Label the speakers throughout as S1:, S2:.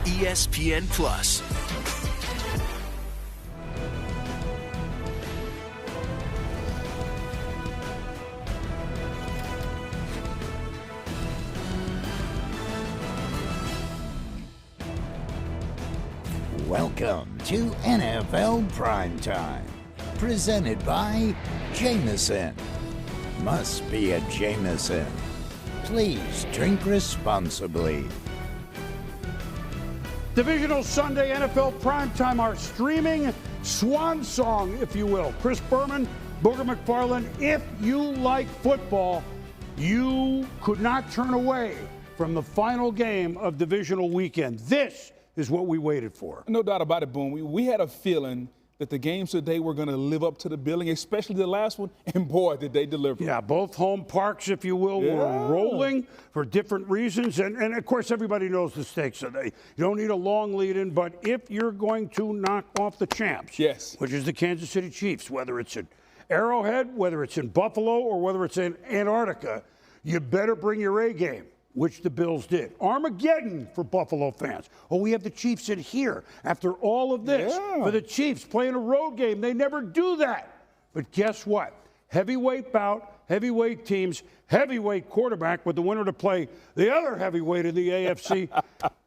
S1: ESPN Plus.
S2: Welcome to NFL Primetime, presented by Jameson. Must be a Jameson. Please drink responsibly.
S3: Divisional Sunday NFL Primetime, our streaming swan song, if you will. Chris Berman, Booger McFarland. If you like football, you could not turn away from the final game of divisional weekend. This is what we waited for.
S4: No doubt about it, Boom. We had a feeling that the games today were going to live up to the billing, especially the last one, and boy, did they deliver.
S3: Yeah, both home parks, if you will, were rolling for different reasons. And of course, everybody knows the stakes today. You don't need a long lead-in, but if you're going to knock off the champs,
S4: yes,
S3: which is the Kansas City Chiefs, whether it's at Arrowhead, whether it's in Buffalo, or whether it's in Antarctica, you better bring your A game, which the Bills did. Armageddon for Buffalo fans. Oh, we have the Chiefs in here after all of this. For the Chiefs playing a road game, they never do that. But guess what? Heavyweight bout, heavyweight teams, heavyweight quarterback with the winner to play the other heavyweight in the AFC.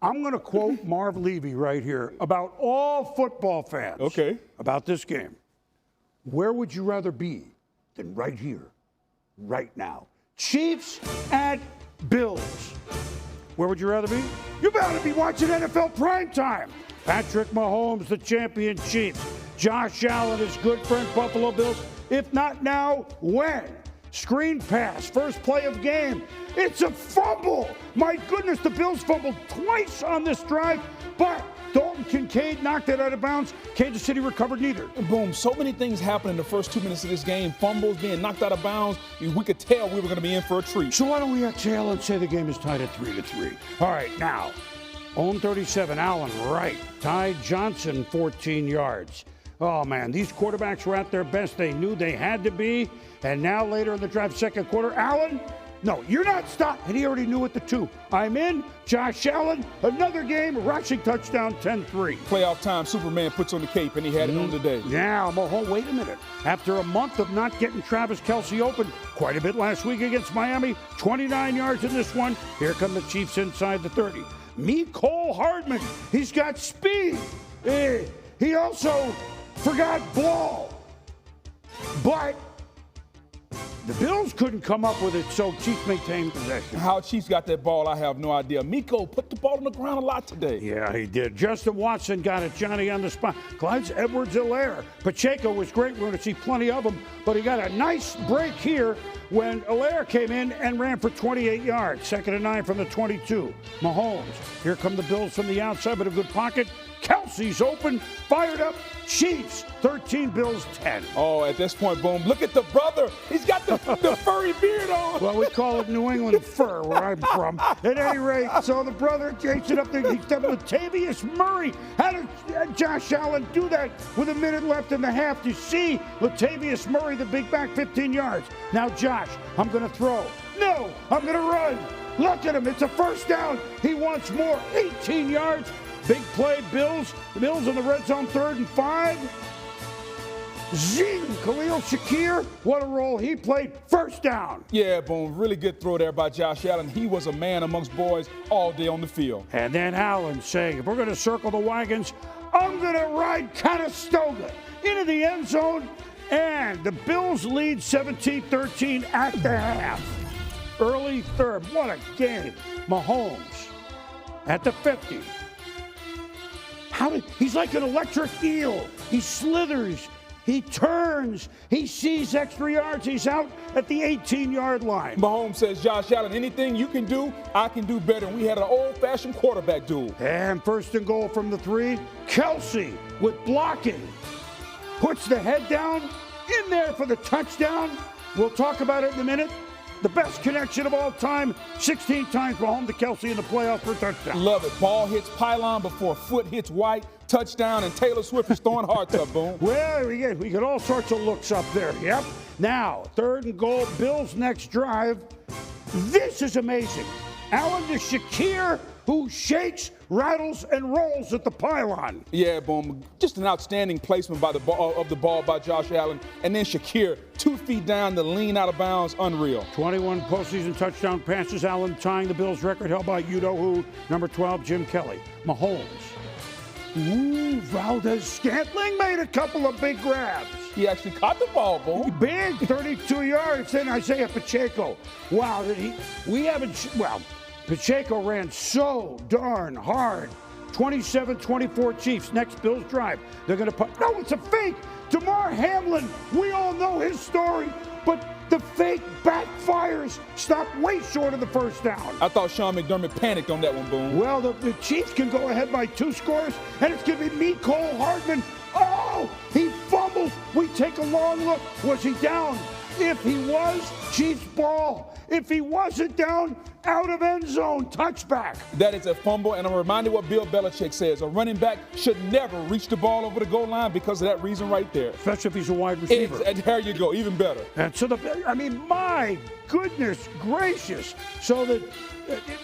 S3: I'm going to quote Marv Levy right here about all football fans about this game. Where would you rather be than right here, right now? Chiefs at Bills. Where would you rather be? You better be watching NFL Primetime. Patrick Mahomes, the champion Chiefs. Josh Allen, his good friend Buffalo Bills. If not now, when? Screen pass, first play of game. It's a fumble. My goodness, the Bills fumbled twice on this drive, but Dalton Kincaid knocked it out of bounds. Kansas City recovered neither.
S4: Boom, so many things happened in the first 2 minutes of this game. Fumbles, being knocked out of bounds. We could tell we were going to be in for a treat.
S3: So why don't we exhale and say the game is tied at 3-3. All right, now, on 37, Allen right. Ty Johnson, 14 yards. Oh, man, these quarterbacks were at their best. They knew they had to be. And now later in the drive, second quarter, Allen, no, you're not stopped. And he already knew what the two. I'm in. Josh Allen, another game, rushing touchdown, 10-3.
S4: Playoff time, Superman puts on the cape, and he had it on today.
S3: Now, Mahomes, wait a minute. After a month of not getting Travis Kelce open, quite a bit last week against Miami, 29 yards in this one. Here come the Chiefs inside the 30. Mecole Hardman, he's got speed. He also forgot ball. But the Bills couldn't come up with it, so Chiefs maintained possession.
S4: How Chiefs got that ball, I have no idea. Mecole put the ball on the ground a lot today.
S3: Yeah, he did. Justin Watson got it. Johnny on the spot. Clyde Edwards-Helaire. Pacheco was great. We're going to see plenty of them. But he got a nice break here when Helaire came in and ran for 28 yards. 2nd and 9 from the 22. Mahomes. Here come the Bills from the outside, but a good pocket. Kelce's open, fired up. Chiefs, 13, Bills, 10.
S4: Oh, at this point, Boom, look at the brother. He's got the furry beard on.
S3: Well, we call it New England fur where I'm from. At any rate, so the brother takes it up there. He's done Latavius Murray. How did Josh Allen do that with a minute left in the half? You see Latavius Murray, the big back, 15 yards. Now, Josh, I'm going to throw. No, I'm going to run. Look at him. It's a first down. He wants more. 18 yards. Big play, Bills. The Bills in the red zone, 3rd and 5. Zing, Khalil Shakir. What a role he played. First down.
S4: Yeah, Boom. Really good throw there by Josh Allen. He was a man amongst boys all day on the field.
S3: And then Allen saying, if we're going to circle the wagons, I'm going to ride Conestoga into the end zone. And the Bills lead 17-13 at the half. Early third. What a game. Mahomes at the 50. He's like an electric eel. He slithers. He turns. He sees extra yards. He's out at the 18-yard line.
S4: Mahomes says, Josh Allen, anything you can do, I can do better. And we had an old-fashioned quarterback duel.
S3: And 1st and goal from the 3. Kelce with blocking. Puts the head down in there for the touchdown. We'll talk about it in a minute. The best connection of all time, 16 times Mahomes to Kelce in the playoffs for a touchdown.
S4: Love it. Ball hits pylon before foot hits white, touchdown, and Taylor Swift is throwing hearts up, Boom.
S3: Well, we get all sorts of looks up there. Yep. Now, 3rd and goal, Bills' next drive. This is amazing. Allen to Shakir, who shakes rattles and rolls at the pylon.
S4: Yeah, boom. Just an outstanding placement by the ball by Josh Allen. And then Shakir, 2 feet down to lean out of bounds. Unreal.
S3: 21 postseason touchdown passes. Allen tying the Bills record held by you-know-who, number 12, Jim Kelly. Mahomes. Ooh, Valdez-Scantling made a couple of big grabs.
S4: He actually caught the ball, boom.
S3: Big, 32 yards. Then Isaiah Pacheco. Wow, Pacheco ran so darn hard. 27-24 Chiefs. Next Bills drive. They're going to put. No, it's a fake. Damar Hamlin. We all know his story, but the fake backfires. Stopped way short of the first down.
S4: I thought Sean McDermott panicked on that one, boom.
S3: Well, the Chiefs can go ahead by 2 scores, and it's going to be Mecole Hardman. Oh, he fumbles. We take a long look. Was he down? If he was, Chiefs ball. If he wasn't down, out of end zone, touchback.
S4: That is a fumble, and I'm reminded what Bill Belichick says. A running back should never reach the ball over the goal line because of that reason right there.
S3: Especially if he's a wide receiver.
S4: There you go, even better.
S3: And so, my goodness gracious. So that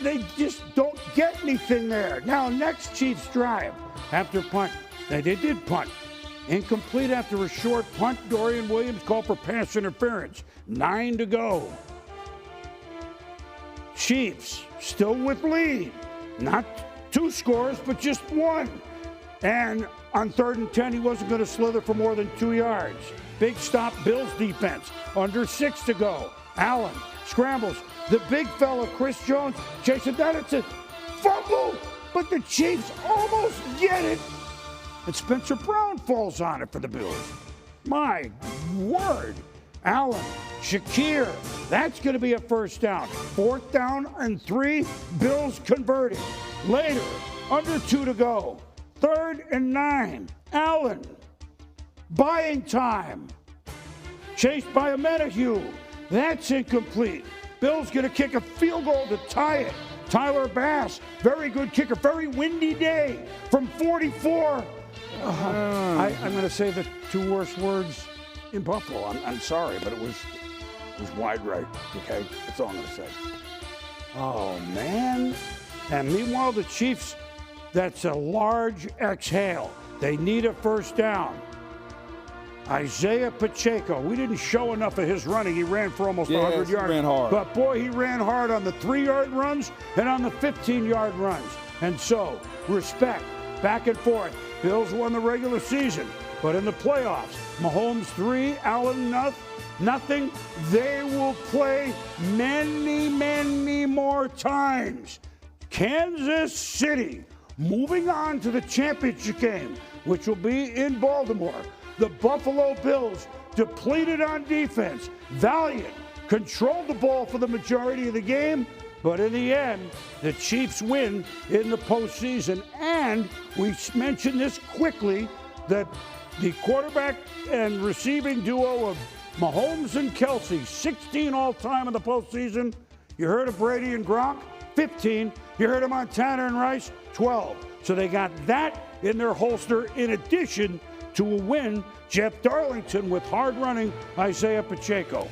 S3: they just don't get anything there. Now, next Chiefs drive after punt. They did punt. Incomplete after a short punt. Dorian Williams called for pass interference. 9 to go. Chiefs still with lead. Not 2 scores, but just 1. And on 3rd and 10, he wasn't going to slither for more than 2 yards. Big stop, Bills defense. Under 6 to go. Allen scrambles. The big fella, Chris Jones, chasing that. It's a fumble, but the Chiefs almost get it. And Spencer Brown falls on it for the Bills. My word. Allen, Shakir, that's going to be a first down. 4th down and 3, Bills converted. Later, under 2 to go. 3rd and 9, Allen, buying time. Chased by Amenahue. That's incomplete. Bills going to kick a field goal to tie it. Tyler Bass, very good kicker. Very windy day from 44. I'm going to say the 2 worst words in Buffalo. I'm sorry, but it was wide right. Okay, that's all I'm going to say. Oh man! And meanwhile, the Chiefs. That's a large exhale. They need a first down. Isaiah Pacheco. We didn't show enough of his running. He ran for almost 100 yards.
S4: He ran hard.
S3: But boy, he ran hard on the 3-yard runs and on the 15-yard runs. And so, respect. Back and forth. Bills won the regular season, but in the playoffs, Mahomes 3, Allen nothing. They will play many, many more times. Kansas City moving on to the championship game, which will be in Baltimore. The Buffalo Bills depleted on defense, valiant, controlled the ball for the majority of the game. But in the end, the Chiefs win in the postseason. And we mentioned this quickly, that the quarterback and receiving duo of Mahomes and Kelsey, 16 all-time in the postseason. You heard of Brady and Gronk, 15. You heard of Montana and Rice, 12. So they got that in their holster in addition to a win. Jeff Darlington with hard-running Isaiah Pacheco.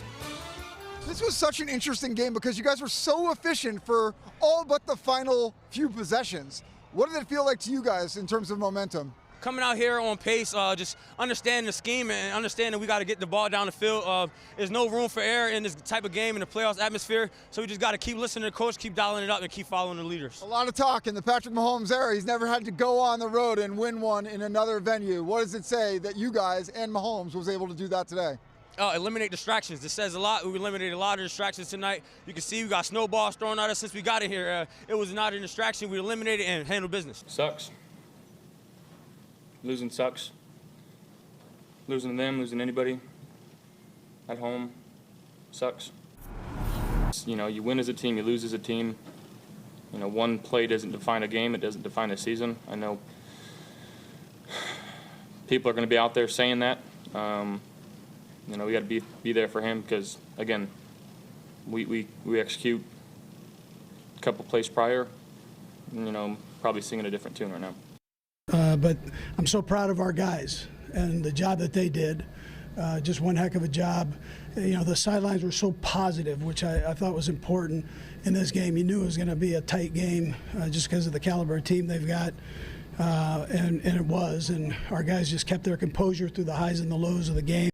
S5: This was such an interesting game because you guys were so efficient for all but the final few possessions. What did it feel like to you guys in terms of momentum?
S6: Coming out here on pace, just understanding the scheme and understanding we got to get the ball down the field. There's no room for error in this type of game in the playoffs atmosphere, so we just got to keep listening to the coach, keep dialing it up, and keep following the leaders.
S5: A lot of talk in the Patrick Mahomes era. He's never had to go on the road and win one in another venue. What does it say that you guys and Mahomes was able to do that today?
S6: Eliminate distractions. This says a lot. We eliminated a lot of distractions tonight. You can see we got snowballs thrown at us since we got in here. It was not a distraction. We eliminated it and handled business.
S7: Sucks. Losing sucks. Losing to them, losing anybody at home sucks. You know, you win as a team, you lose as a team. You know, one play doesn't define a game, it doesn't define a season. I know people are going to be out there saying that. You know, we got to be there for him because, again, we execute a couple plays prior, and, you know, probably singing a different tune right now.
S8: But I'm so proud of our guys and the job that they did. just one heck of a job. You know, the sidelines were so positive, which I thought was important in this game. You knew it was going to be a tight game just because of the caliber of team they've got, and it was. And our guys just kept their composure through the highs and the lows of the game.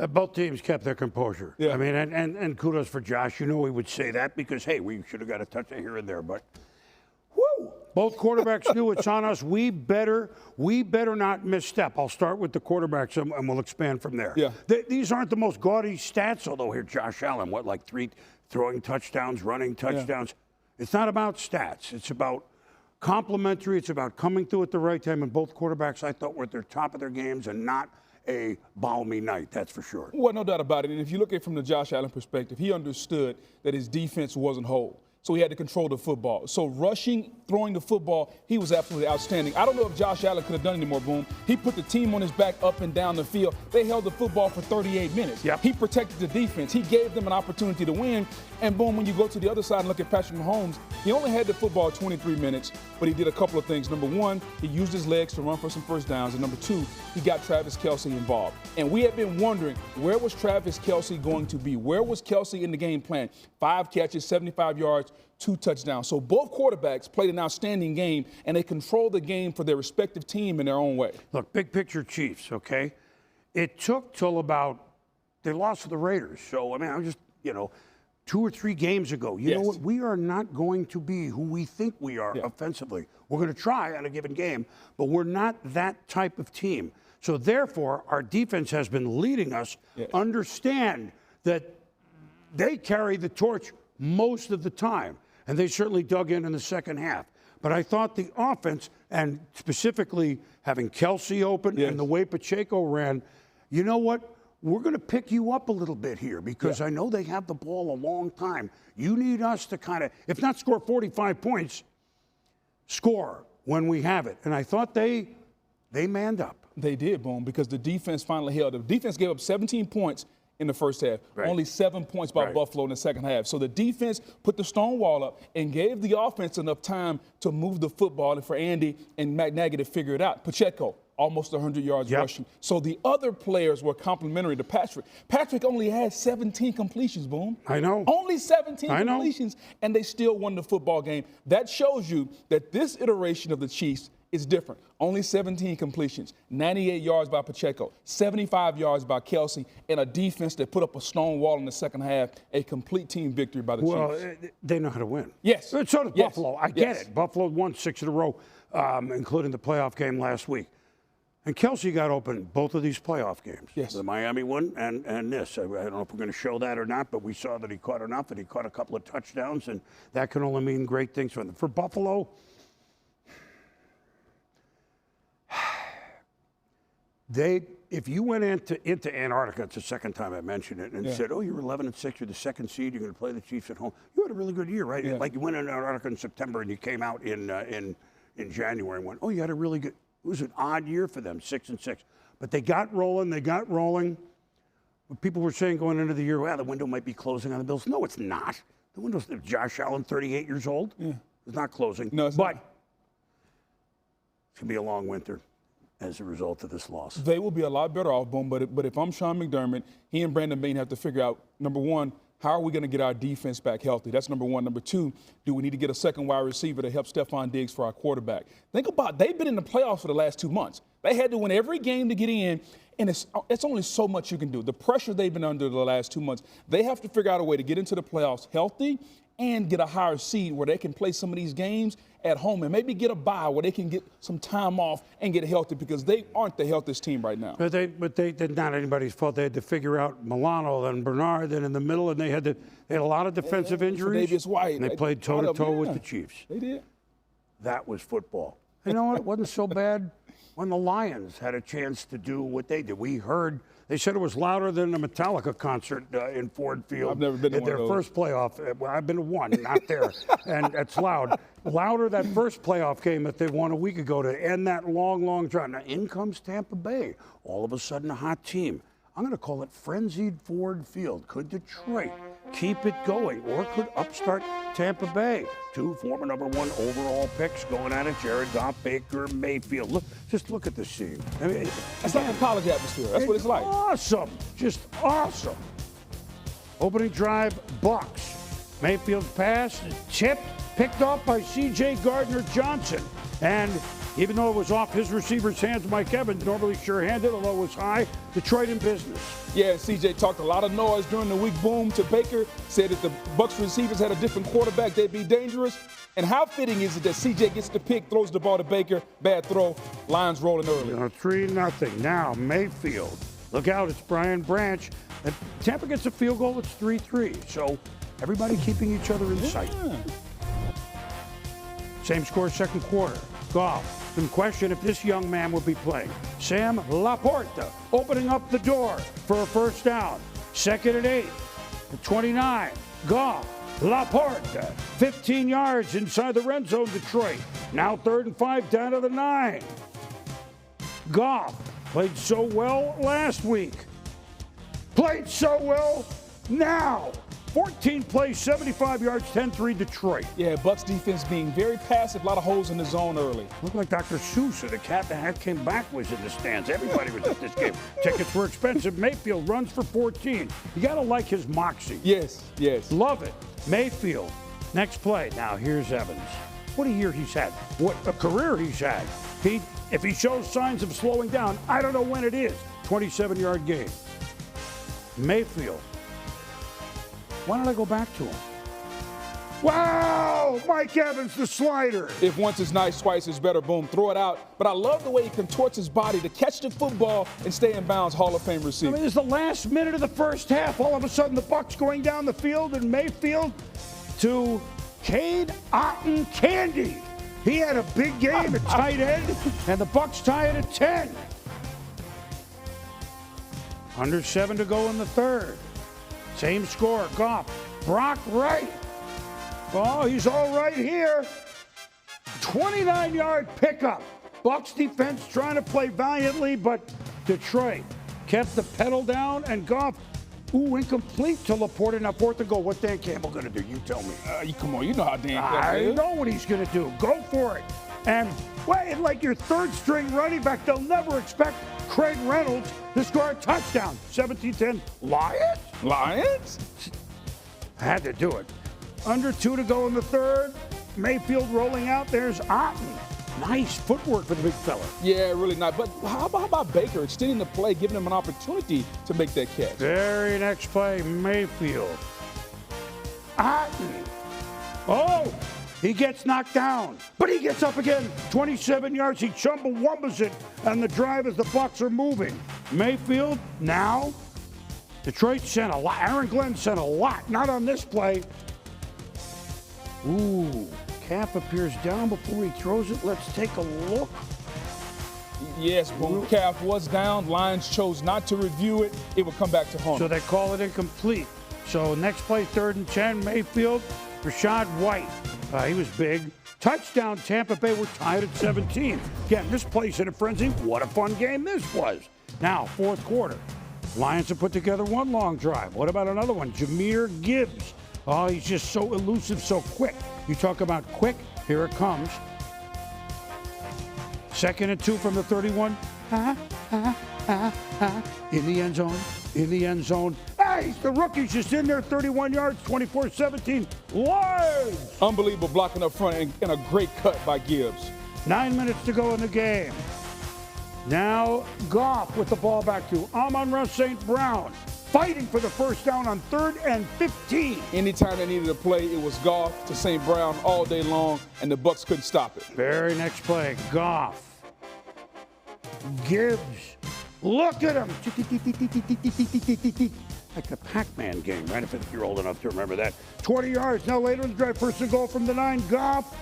S3: Both teams kept their composure.
S4: Yeah.
S3: I mean, and kudos for Josh. You know we would say that because, hey, we should have got a touchdown here and there. But, whoo, both quarterbacks knew it's on us. We better not misstep. I'll start with the quarterbacks and we'll expand from there.
S4: Yeah.
S3: These aren't the most gaudy stats, although here Josh Allen, like 3 throwing touchdowns, running touchdowns. Yeah. It's not about stats. It's about complimentary. It's about coming through at the right time. And both quarterbacks, I thought, were at the top of their games and not a balmy night, that's for sure.
S4: Well, no doubt about it. And if you look at it from the Josh Allen perspective, he understood that his defense wasn't whole. So he had to control the football. So rushing, throwing the football, he was absolutely outstanding. I don't know if Josh Allen could have done any more, Boom. He put the team on his back up and down the field. They held the football for 38 minutes.
S3: Yep.
S4: He protected the defense. He gave them an opportunity to win. And boom, when you go to the other side and look at Patrick Mahomes, he only had the football 23 minutes, but he did a couple of things. Number one, he used his legs to run for some first downs. And number two, he got Travis Kelce involved. And we have been wondering, where was Travis Kelce going to be? Where was Kelce in the game plan? 5 catches, 75 yards, 2 touchdowns. So both quarterbacks played an outstanding game, and they controlled the game for their respective team in their own way.
S3: Look, big picture Chiefs, okay? It took till about they lost to the Raiders. So, I mean, I'm just, 2 or 3 games ago. You know what? We are not going to be who we think we are offensively. We're going to try on a given game, but we're not that type of team. So, therefore, our defense has been leading us. Understand that they carry the torch most of the time, and they certainly dug in the second half. But I thought the offense, and specifically having Kelce open and the way Pacheco ran, you know what? We're going to pick you up a little bit here because I know they have the ball a long time. You need us to kind of, if not score 45 points, score when we have it. And I thought they manned up.
S4: They did, Boom, because the defense finally held. The defense gave up 17 points in the first half. Only 7 points by Buffalo in the second half. So the defense put the stone wall up and gave the offense enough time to move the football and for Andy and Matt Nagy to figure it out. Pacheco, almost 100 yards rushing. So the other players were complimentary to Patrick. Patrick only had 17 completions, Boom.
S3: I know.
S4: Only 17 completions, and they still won the football game. That shows you that this iteration of the Chiefs is different. Only 17 completions, 98 yards by Pacheco, 75 yards by Kelce, and a defense that put up a stone wall in the second half, a complete team victory by the Chiefs.
S3: Well, they know how to win.
S4: Yes.
S3: So does Buffalo. I get it. Buffalo won 6 in a row, including the playoff game last week. And Kelce got open both of these playoff games.
S4: Yes.
S3: The Miami one and this. I don't know if we're going to show that or not, but we saw that he caught enough, and he caught a couple of touchdowns, and that can only mean great things for them. For Buffalo, if you went into Antarctica, it's the second time I mentioned it, and said, oh, you're 11-6, you're the second seed, you're going to play the Chiefs at home. You had a really good year, right?
S4: Yeah.
S3: Like you went into Antarctica in September and you came out in January and went, oh, you had a really good. It was an odd year for them, 6-6. But they got rolling. People were saying going into the year, well, the window might be closing on the Bills. No, it's not. The window's Josh Allen, 38 years old. Yeah. It's not closing.
S4: No, it's
S3: not.
S4: It's
S3: going to be a long winter as a result of this loss.
S4: They will be a lot better off, Boom. But if I'm Sean McDermott, he and Brandon Beane have to figure out, number one, how are we going to get our defense back healthy? That's number one. Number two, do we need to get a second wide receiver to help Stephon Diggs for our quarterback? Think about they've been in the playoffs for the last 2 months. They had to win every game to get in, and it's only so much you can do. The pressure they've been under the last 2 months, they have to figure out a way to get into the playoffs healthy and get a higher seed where they can play some of these games at home and maybe get a bye where they can get some time off and get healthy because they aren't the healthiest team right now.
S3: But they did not anybody's fault. They had to figure out Milano, then Bernard, then in the middle, and they had a lot of defensive injuries.
S4: Davis White.
S3: And they played toe-to-toe with the Chiefs.
S4: They did.
S3: That was football. You know what? It wasn't so bad when the Lions had a chance to do what they did. We heard they said it was louder than a Metallica concert in Ford Field.
S4: I've never been to one
S3: their
S4: of those.
S3: first playoff. Well, I've been to one, not there, and it's loud. Louder that first playoff game that they won a week ago to end that long drive. Now in comes Tampa Bay. All of a sudden, a hot team. I'm going to call it frenzied Ford Field. Could Detroit keep it going, or could upstart Tampa Bay? 2 former #1 overall picks going at it, Jared Goff, Baker Mayfield. Just look at the scene. I mean,
S4: It's like a college atmosphere. That's what it's like.
S3: Awesome. Just awesome. Opening drive, Bucks. Mayfield's pass, tipped, picked off by C.J. Gardner-Johnson. And even though it was off his receiver's hands, Mike Evans, normally sure-handed, although it was high, Detroit in business.
S4: Yeah, CJ talked a lot of noise during the week. Boom to Baker, said if the Bucs receivers had a different quarterback, they'd be dangerous. And how fitting is it that CJ gets the pick, throws the ball to Baker, bad throw, Lions rolling early.
S3: 3-0. Now Mayfield. Look out, it's Brian Branch. And Tampa gets a field goal, it's 3-3. So everybody keeping each other in sight. Same score, second quarter. Goff. Been questioned if this young man would be playing. Sam Laporta opening up the door for a first down. 2nd and 8. At 29. Goff. Laporta. 15 yards inside the red zone, Detroit. Now 3rd and 5 down to the 9. Goff played so well last week. Played so well now. 14 plays, 75 yards, 10-3 Detroit.
S4: Yeah, Bucs defense being very passive, a lot of holes in the zone early.
S3: Looked like Dr. Seuss, the cat that hat came back, was in the stands. Everybody was at this game. Tickets were expensive. Mayfield runs for 14. You got to like his moxie.
S4: Yes, yes.
S3: Love it. Mayfield. Next play. Now here's Evans. What a year he's had. What a career he's had. If he shows signs of slowing down, I don't know when it is. 27-yard gain. Mayfield. Why don't I go back to him? Wow! Mike Evans, the slider.
S4: If once is nice, twice is better. Boom, throw it out. But I love the way he contorts his body to catch the football and stay in bounds. Hall of Fame receiver.
S3: I mean, it's the last minute of the first half. All of a sudden, the Bucs going down the field, and Mayfield to Cade Otton Candy. He had a big game at tight end, and the Bucs tie it at 10. Under 7 to go in the third. Same score, Goff. Brock Wright. Oh, he's all right here. 29-yard pickup. Bucs defense trying to play valiantly, but Detroit kept the pedal down, and Goff, incomplete to Laporta. Now 4th and goal. What's Dan Campbell going to do? You tell me.
S4: Come on, you know how Dan Campbell
S3: I
S4: is.
S3: know what he's going to do. Go for it. And like your third-string running back, they'll never expect Craig Reynolds to score a touchdown. 17-10. Lions? Had to do it. Under 2 to go in the third. Mayfield rolling out. There's Otton. Nice footwork for the big fella.
S4: Yeah, really nice. But how about Baker extending the play, giving him an opportunity to make that catch?
S3: Very next play, Mayfield. Otton. Oh, he gets knocked down, but he gets up again. 27 yards. He Chumbawambas it, and the drive as the Bucs are moving. Mayfield now. Detroit sent a lot. Aaron Glenn sent a lot. Not on this play. Calf appears down before he throws it. Let's take a look.
S4: Yes, boom. Calf was down. Lions chose not to review it. It will come back to home.
S3: So they call it incomplete. So next play, 3rd and 10, Mayfield. Rashad White. He was big. Touchdown, Tampa Bay. We're tied at 17. Again, this place in a frenzy. What a fun game this was. Now, 4th quarter. Lions have put together one long drive. What about another one? Jahmyr Gibbs. Oh, he's just so elusive, so quick. You talk about quick, here it comes. 2nd and 2 from the 31. In the end zone. Hey, the rookie's just in there, 31 yards, 24-17. Lions!
S4: Unbelievable blocking up front and a great cut by Gibbs.
S3: 9 minutes to go in the game. Now Goff with the ball back to Amon-Ra St. Brown, fighting for the first down on 3rd and 15.
S4: Anytime they needed a play, it was Goff to St. Brown all day long, and the Bucs couldn't stop it.
S3: Very next play, Goff. Gibbs. Look at him. Like the Pac-Man game, right? If you're old enough to remember that. 20 yards. Now later in the drive, 1st and goal from the 9. Goff.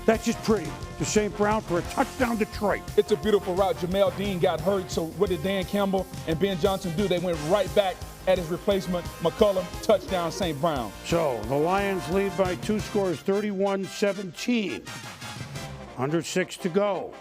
S3: That's just pretty. To St. Brown for a touchdown, Detroit.
S4: It's a beautiful route. Jamel Dean got hurt, so what did Dan Campbell and Ben Johnson do? They went right back at his replacement, McCullum, touchdown, St. Brown.
S3: So the Lions lead by 2 scores, 31-17. Under 6 to go.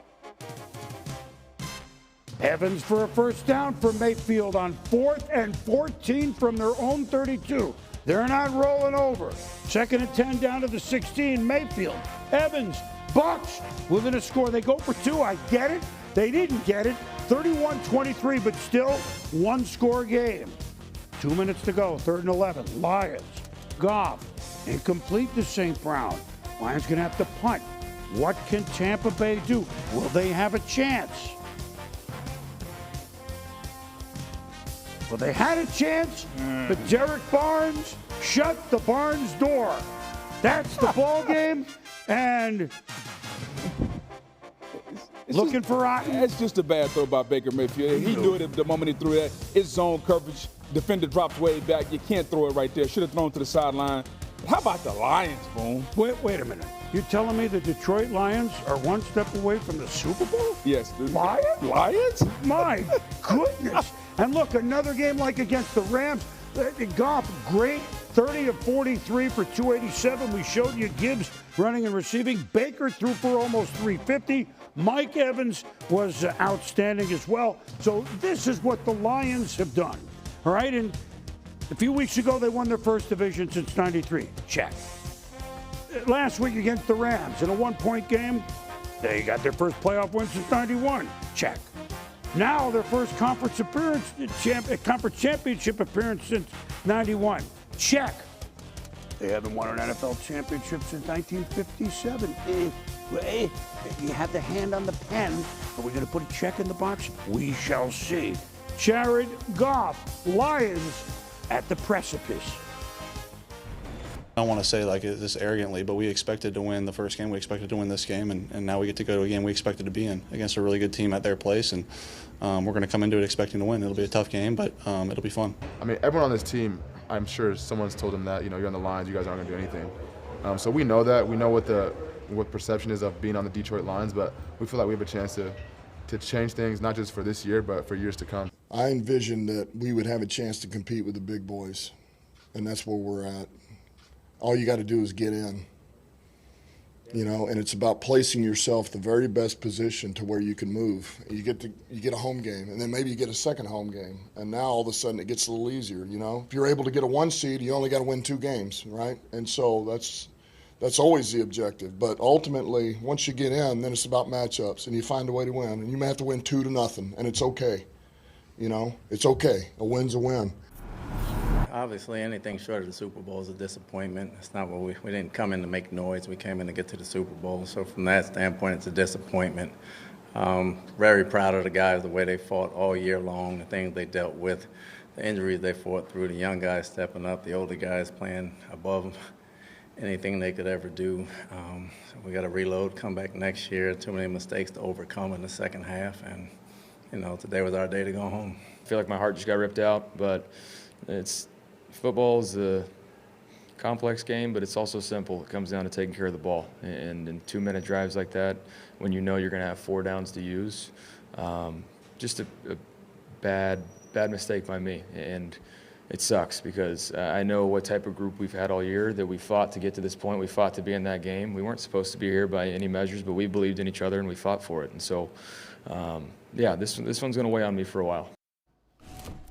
S3: Evans for a first down for Mayfield on 4th and 14 from their own 32. They're not rolling over. 2nd and 10 down to the 16. Mayfield, Evans, Bucks within a score. They go for 2. I get it. They didn't get it. 31-23, but still one-score game. 2 minutes to go. 3rd and 11. Lions, Goff, incomplete to St. Brown. Lions going to have to punt. What can Tampa Bay do? Will they have a chance? Well, they had a chance, but Derek Barnes shut the Barnes door. That's the ball game, and looking for Otten.
S4: It's just a bad throw by Baker Mayfield. He knew it at the moment he threw that. It's zone coverage. Defender drops way back. You can't throw it right there. Should have thrown to the sideline. How about the Lions, Boom?
S3: Wait a minute. You're telling me the Detroit Lions are one step away from the Super Bowl?
S4: Yes.
S3: Lions?
S4: Lions?
S3: My goodness. And look, another game like against the Rams. Goff, great, 30 of 43 for 287. We showed you Gibbs running and receiving. Baker threw for almost 350. Mike Evans was outstanding as well. So this is what the Lions have done. All right, and a few weeks ago they won their first division since '93. Check. Last week against the Rams in a one-point game, they got their first playoff win since '91. Check. Now their first conference championship appearance since '91. Check. They haven't won an NFL championship since 1957. You have the hand on the pen. Are we going to put a check in the box? We shall see. Jared Goff, Lions at the precipice.
S9: I don't want to say like this arrogantly, but we expected to win the first game. We expected to win this game, and now we get to go to a game we expected to be in against a really good team at their place, and we're going to come into it expecting to win. It'll be a tough game, but it'll be fun.
S10: I mean, everyone on this team, I'm sure someone's told them that, you're on the Lions, you guys aren't going to do anything. So we know that. We know what perception is of being on the Detroit Lions, but we feel like we have a chance to change things, not just for this year, but for years to come.
S11: I envisioned that we would have a chance to compete with the big boys, and that's where we're at. All you got to do is get in, and it's about placing yourself the very best position to where you can move. You get a home game, and then maybe you get a second home game, and now all of a sudden it gets a little easier. If you're able to get a 1 seed, you only got to win 2 games, right? And so that's always the objective. But ultimately, once you get in, then it's about matchups, and you find a way to win. And you may have to win 2-0, and it's okay. It's okay. A win's a win.
S12: Obviously, anything short of the Super Bowl is a disappointment. It's not what we didn't come in to make noise. We came in to get to the Super Bowl. So from that standpoint, it's a disappointment. Very proud of the guys, the way they fought all year long, the things they dealt with, the injuries they fought through, the young guys stepping up, the older guys playing above anything they could ever do. So we got to reload, come back next year. Too many mistakes to overcome in the second half, and today was our day to go home.
S7: I feel like my heart just got ripped out, but football is a complex game, but it's also simple. It comes down to taking care of the ball, and in 2-minute drives like that, when you know you're going to have 4 downs to use, just a bad mistake by me, and it sucks because I know what type of group we've had all year, that we fought to get to this point. We fought to be in that game. We weren't supposed to be here by any measures, but we believed in each other and we fought for it. And so, this one's going to weigh on me for a while.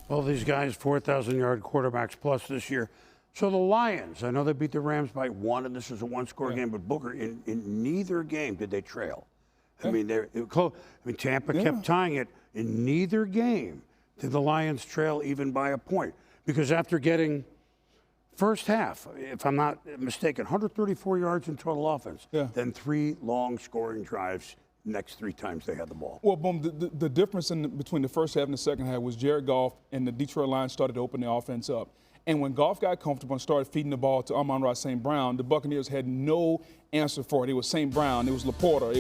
S3: Well, these guys, 4,000-yard quarterbacks plus this year. So the Lions, I know they beat the Rams by 1, and this is a one-score game, but Booker, in neither game did they trail. I mean, Tampa kept tying it. In neither game did the Lions trail even by a point. Because after getting first half, if I'm not mistaken, 134 yards in total offense, then 3 long scoring drives next 3 times they had the ball.
S4: Well, Boom, the difference between the first half and the second half was Jared Goff and the Detroit Lions started to open the offense up. And when Goff got comfortable and started feeding the ball to Amon-Ra St. Brown, the Buccaneers had no answer for it. It was St. Brown, it was Laporta,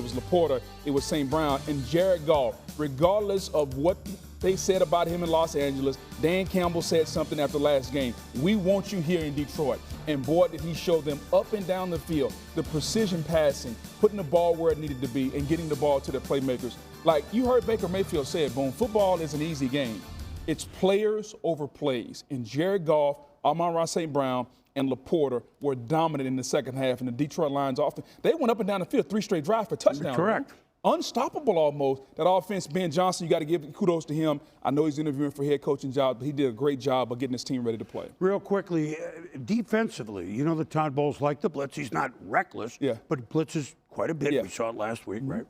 S4: it was St. Brown, and Jared Goff, regardless of what they said about him in Los Angeles, Dan Campbell said something after last game. We want you here in Detroit. And boy, did he show them up and down the field, the precision passing, putting the ball where it needed to be, and getting the ball to the playmakers. Like you heard Baker Mayfield say it, Boom, football is an easy game. It's players over plays. And Jared Goff, Amon-Ra St. Brown, and Laporta were dominant in the second half. And the Detroit Lions often, they went up and down the field 3 straight drives for touchdowns.
S3: Correct.
S4: unstoppable almost. That offense, Ben Johnson, you got to give kudos to him. I know he's interviewing for head coaching job, but he did a great job of getting his team ready to play.
S3: Real quickly, defensively, you know that Todd Bowles liked the blitz. He's not reckless, but he blitzes quite a bit.
S4: Yeah.
S3: We saw it last week, right?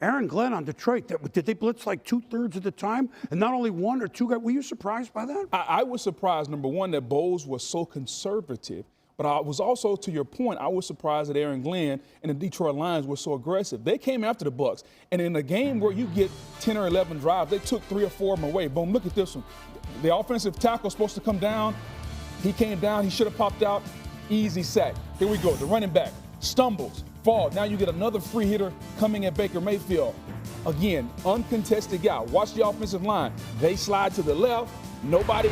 S3: Aaron Glenn on Detroit, did they blitz like 2/3 of the time? And not only one or two guys. Were you surprised by that?
S4: I was surprised, number one, that Bowles was so conservative. But I was also, to your point, I was surprised that Aaron Glenn and the Detroit Lions were so aggressive. They came after the Bucs. And in a game where you get 10 or 11 drives, they took 3 or 4 of them away. Boom, look at this one. The offensive tackle was supposed to come down. He came down. He should have popped out. Easy sack. Here we go. The running back stumbles, falls. Now you get another free hitter coming at Baker Mayfield. Again, uncontested guy. Watch the offensive line. They slide to the left. Nobody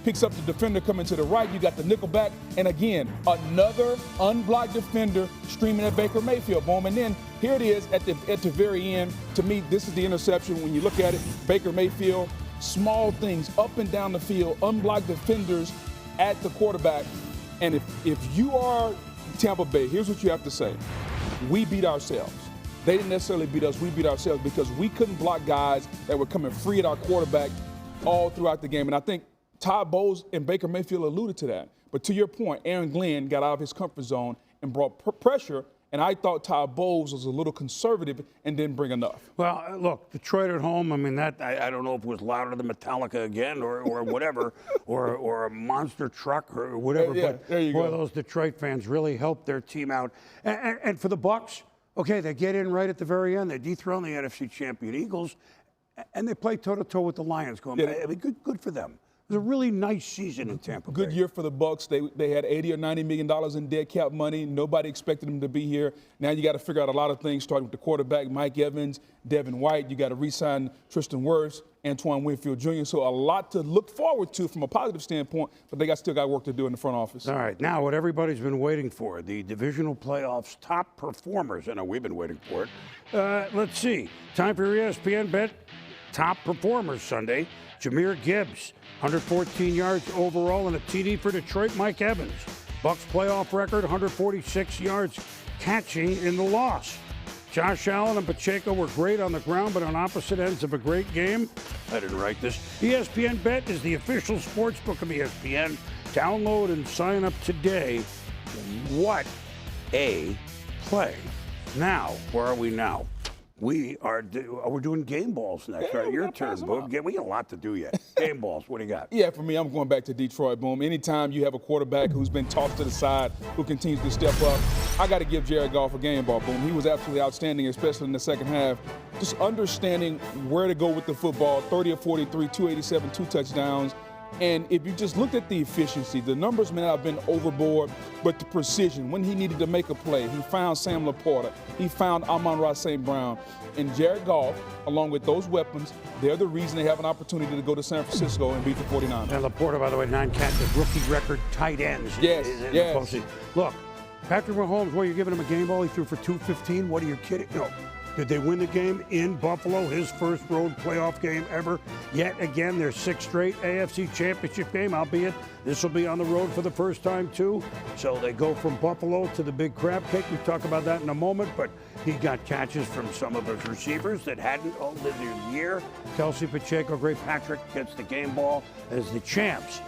S4: picks up the defender coming to the right. You got the nickel back. And again, another unblocked defender streaming at Baker Mayfield. Boom. And then here it is at the very end. To me, this is the interception. When you look at it, Baker Mayfield, small things up and down the field, unblocked defenders at the quarterback. And if you are Tampa Bay, here's what you have to say. We beat ourselves. They didn't necessarily beat us. We beat ourselves because we couldn't block guys that were coming free at our quarterback all throughout the game. And I think Todd Bowles and Baker Mayfield alluded to that. But to your point, Aaron Glenn got out of his comfort zone and brought pressure. And I thought Todd Bowles was a little conservative and didn't bring enough.
S3: Well, look, Detroit at home, I mean, that I don't know if it was louder than Metallica again or whatever, or a monster truck or whatever.
S4: Yeah,
S3: but
S4: there you
S3: boy,
S4: go.
S3: those Detroit fans really helped their team out. And for the Bucs, okay, they get in right at the very end. They dethrone the NFC champion Eagles, and they play toe-to-toe with the Lions. I mean, good for them. It was a really nice season in Tampa Bay.
S4: Good year for the Bucs. They had $80 or $90 million in dead cap money. Nobody expected them to be here. Now you got to figure out a lot of things, starting with the quarterback, Mike Evans, Devin White. You got to re-sign Tristan Wirfs, Antoine Winfield Jr. So a lot to look forward to from a positive standpoint, but they still got work to do in the front office.
S3: All right, now what everybody's been waiting for, the divisional playoffs top performers. I know we've been waiting for it. Let's see. Time for your ESPN Bet top performers Sunday. Jahmyr Gibbs, 114 yards overall and a TD for Detroit. Mike Evans, Bucs playoff record, 146 yards catching in the loss. Josh Allen and Pacheco were great on the ground, but on opposite ends of a great game. I didn't write this. ESPN Bet is the official sports book of ESPN. Download and sign up today. What a play. Now, where are we now? We're doing game balls next, right? Your turn, Boom. We got a lot to do yet. Game balls, what do you got?
S4: Yeah, for me, I'm going back to Detroit, Boom. Anytime you have a quarterback who's been tossed to the side, who continues to step up, I got to give Jared Goff a game ball, Boom. He was absolutely outstanding, especially in the second half. Just understanding where to go with the football, 30 of 43, 287, 2 touchdowns. And if you just looked at the efficiency, the numbers may not have been overboard, but the precision, when he needed to make a play, he found Sam Laporta, he found Amon-Ra St. Brown. And Jared Goff, along with those weapons, they're the reason they have an opportunity to go to San Francisco and beat the 49ers.
S3: And Laporta, by the way, 9 catches, rookie record tight ends.
S4: Yes.
S3: Look, Patrick Mahomes, you're giving him a game ball, he threw for 215. What are you kidding? No. Did they win the game in Buffalo, his first road playoff game ever? Yet again, their 6th straight AFC Championship game, albeit this will be on the road for the first time, too. So they go from Buffalo to the big crab cake. We'll talk about that in a moment, but he got catches from some of his receivers that hadn't all lived their year. Kelsey Pacheco, great. Patrick gets the game ball as the champs.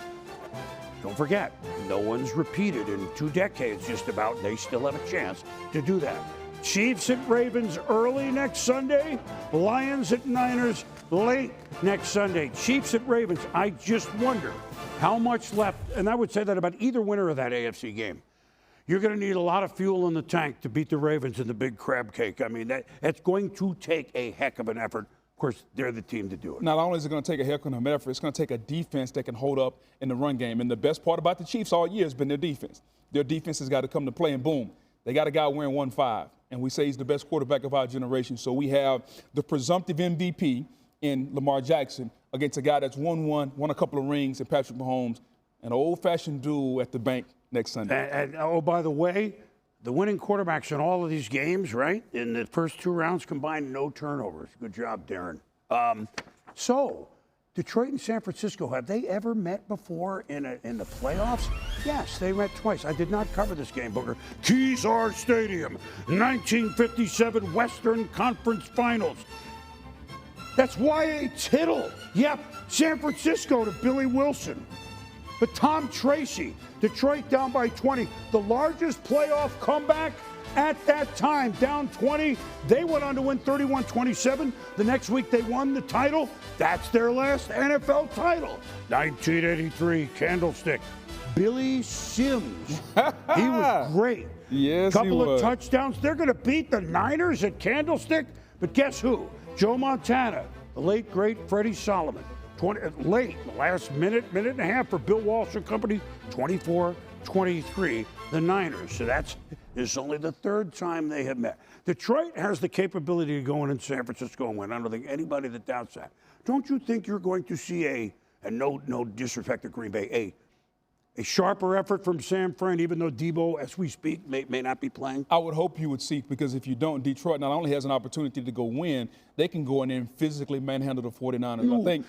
S3: Don't forget, no one's repeated in 2 decades just about. They still have a chance to do that. Chiefs at Ravens early next Sunday. Lions at Niners late next Sunday. Chiefs at Ravens. I just wonder how much left, and I would say that about either winner of that AFC game. You're going to need a lot of fuel in the tank to beat the Ravens in the big crab cake. I mean, that's going to take a heck of an effort. Of course, they're the team to do it.
S4: Not only is it going to take a heck of an effort, it's going to take a defense that can hold up in the run game. And the best part about the Chiefs all year has been their defense. Their defense has got to come to play, and boom, they got a guy wearing 1-5. And we say he's the best quarterback of our generation. So we have the presumptive MVP in Lamar Jackson against a guy that's won a couple of rings, and Patrick Mahomes, an old-fashioned duel at the bank next Sunday.
S3: And oh, by the way, the winning quarterbacks in all of these games, right, in the first 2 rounds combined, no turnovers. Good job, Darren. So Detroit and San Francisco, have they ever met before in the playoffs? Yes, they met twice. I did not cover this game, Booker. Kezar Stadium, 1957 Western Conference Finals. That's Y.A. Tittle. Yep, San Francisco to Billy Wilson. But Tom Tracy, Detroit down by 20. The largest playoff comeback at that time, down 20. They went on to win 31-27. The next week they won the title. That's their last NFL title. 1983 Candlestick. Billy Sims. He was great.
S4: Yes,
S3: Couple of touchdowns. They're going to beat the Niners at Candlestick. But guess who? Joe Montana, the late, great Freddie Solomon. Late, last minute and a half for Bill Walsh and company, 24-23, the Niners. So this is only the third time they have met. Detroit has the capability to go in San Francisco and win. I don't think anybody that doubts that. Don't you think you're going to see and no disrespect to Green Bay, a sharper effort from San Fran, even though Debo, as we speak, may not be playing?
S4: I would hope you would see, because if you don't, Detroit not only has an opportunity to go win, they can go in there and physically manhandle the 49ers.
S3: Ooh,
S4: I think.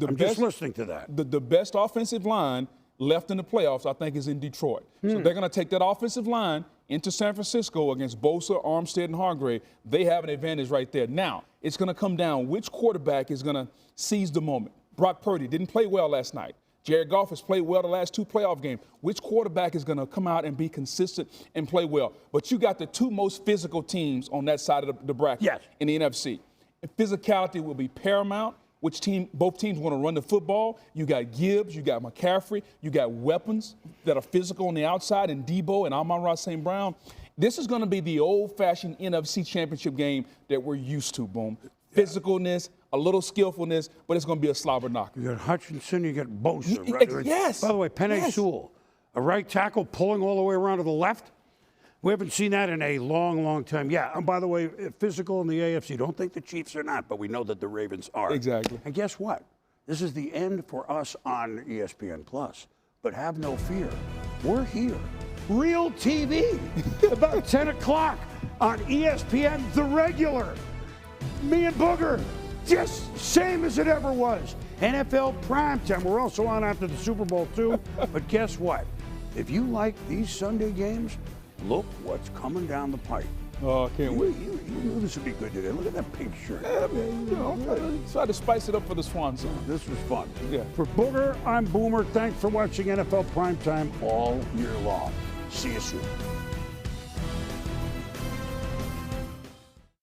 S3: I'm just listening to that.
S4: The best offensive line left in the playoffs, I think, is in Detroit. So they're going to take that offensive line into San Francisco against Bosa, Armstead, and Hargrave. They have an advantage right there. Now, it's going to come down which quarterback is going to seize the moment. Brock Purdy didn't play well last night. Jared Goff has played well the last 2 playoff games. Which quarterback is going to come out and be consistent and play well? But you got the 2 most physical teams on that side of the bracket in the NFC. And physicality will be paramount. Both teams want to run the football. You got Gibbs, you got McCaffrey, you got weapons that are physical on the outside, and Debo and Amon-Ra St. Brown. This is going to be the old-fashioned NFC championship game that we're used to, Boom. Physicalness, a little skillfulness, but it's going to be a slobber knocker.
S3: You got Hutchinson, you got Bosa. Right?
S4: Yes.
S3: By the way, Penei Sewell, a right tackle pulling all the way around to the left. We haven't seen that in a long, long time. Yeah, and by the way, physical in the AFC. Don't think the Chiefs are not, but we know that the Ravens are.
S4: Exactly.
S3: And guess what? This is the end for us on ESPN+. But have no fear. We're here. Real TV. About 10 o'clock on ESPN, The Regular. Me and Booger, just same as it ever was. NFL Primetime. We're also on after the Super Bowl, too. But guess what? If you like these Sunday games, look what's coming down the pipe.
S4: Oh, I can't wait.
S3: You knew this would be good today. Look at that pink shirt.
S4: Yeah, man, try to spice it up for the Swan song.
S3: This was fun.
S4: Yeah.
S3: For Booger, I'm Boomer. Thanks for watching NFL Primetime all year long. See you soon.